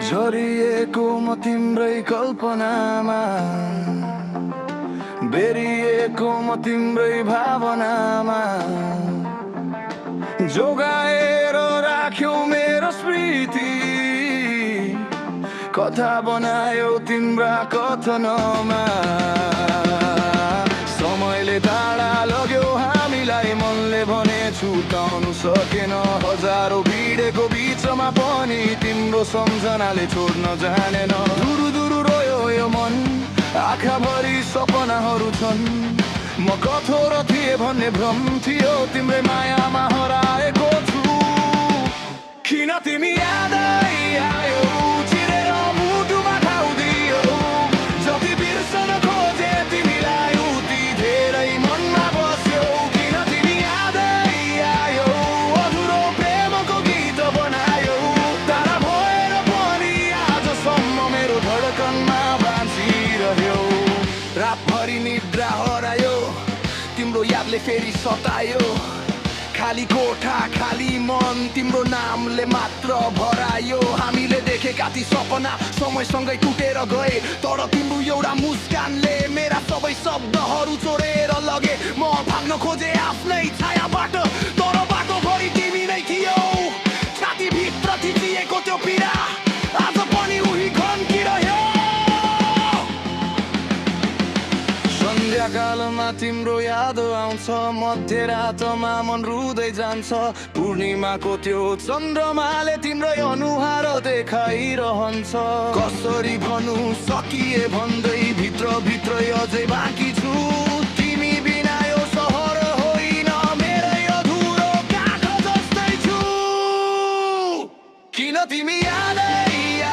झरिएको म तिम्रै कल्पनामा, बेरिएको म तिम्रै भावनामा, जोगाएर राख्यौ मेरो स्मृति, कथा बनायो तिम्रा कथनमा। समयले टाढा लग्यो हामीलाई, मनले भने छुटाउनु सकेन। हजारौं भिडेको बिचमा पनि तिम्रो सम्झनाले छोड्न जानेन। दुरु दुरु रोयो यो मन, आँखाभरि सपनाहरू छन्। म कठोर थिएँ भन्ने भ्रम थियो, तिम्रै मायामा हराएको छु। किन तिमी यादै आयो, चिरेर मुटुमा ठाउँ दियो। जति बिर्सन खोजे तिमीलाई उति धेरै मनमा बस्यो। किन तिमी यादै आयो, अधुरो प्रेमको गीत बनायो। तारा भएर पनि आजसम्म मेरो धडकनमा बाँचिरह्यो। रातभरि निद्रा हरायो, तिम्रो यादले फेरि सतायो। खाली कोठा खाली मन, तिम्रो नामले मात्र भरायो। हामीले देखेका ती सपना समयसँगै टुटेर गए, तर तिम्रो एउटा मुस्कानले मेरा सबै शब्दहरू चोरेर लगे। म भाग्न खोजे आफ्नै छायाबाट, तर बाटोभरि तिमी नै थियौ। छातीभित्र थिचिएको त्यो पीडा आज पनि उही खन्किरह्यो। सन्ध्याकालमा तिम्रो याद आउँछ, मध्यरातमा मन रुँदै जान्छ। पूर्णिमाको त्यो चन्द्रमाले तिम्रै अनुहार देखाइरहन्छ। कसरी भन्नु सकिए भन्दै भित्र भित्रै अझै बाँकी छु। तिमी बिना यो सहर होइन, मेरै अधुरो काठ जस्तै छु। किन तिमी यादै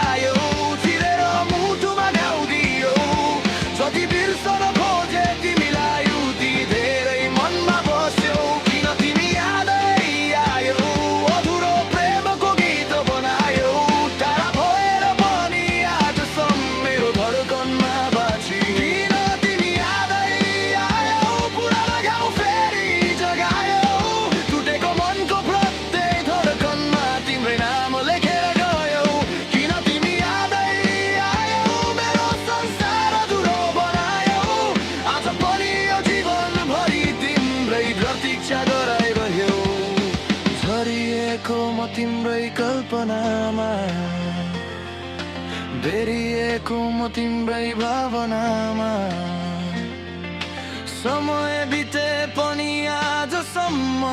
आयो, चिरेर मुटुमा ठाउँ दियो। जति बिर्सन खोजे तिमीलाई उति धेरै मनमा बस्यो। किन तिमी यादै आयो, अधुरो प्रेमको गीत बनायो। टाढा भएर पनि आजसम्म मेरो धडकनमा बाँची। किन तिमी यादै आयो, पुरानो घाउ फेरि जगायो। टुटेको मनको प्रत्येक धडकनमा तिम्रै नाम लेखेर गयो। किन तिमी यादै आयो, मेरो संसार अधुरो बनायो। आज पनि यो जीवनभरि तिम्रै प्रतीक्षा गराइरह्यो। झरिएको म तिम्रै कल्पनामा, बेरिएको म तिम्रै भावनामा। समय बिते पनि आजसम्म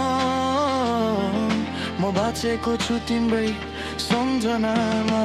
म बाँचेको छु तिम्रै सम्झनामा।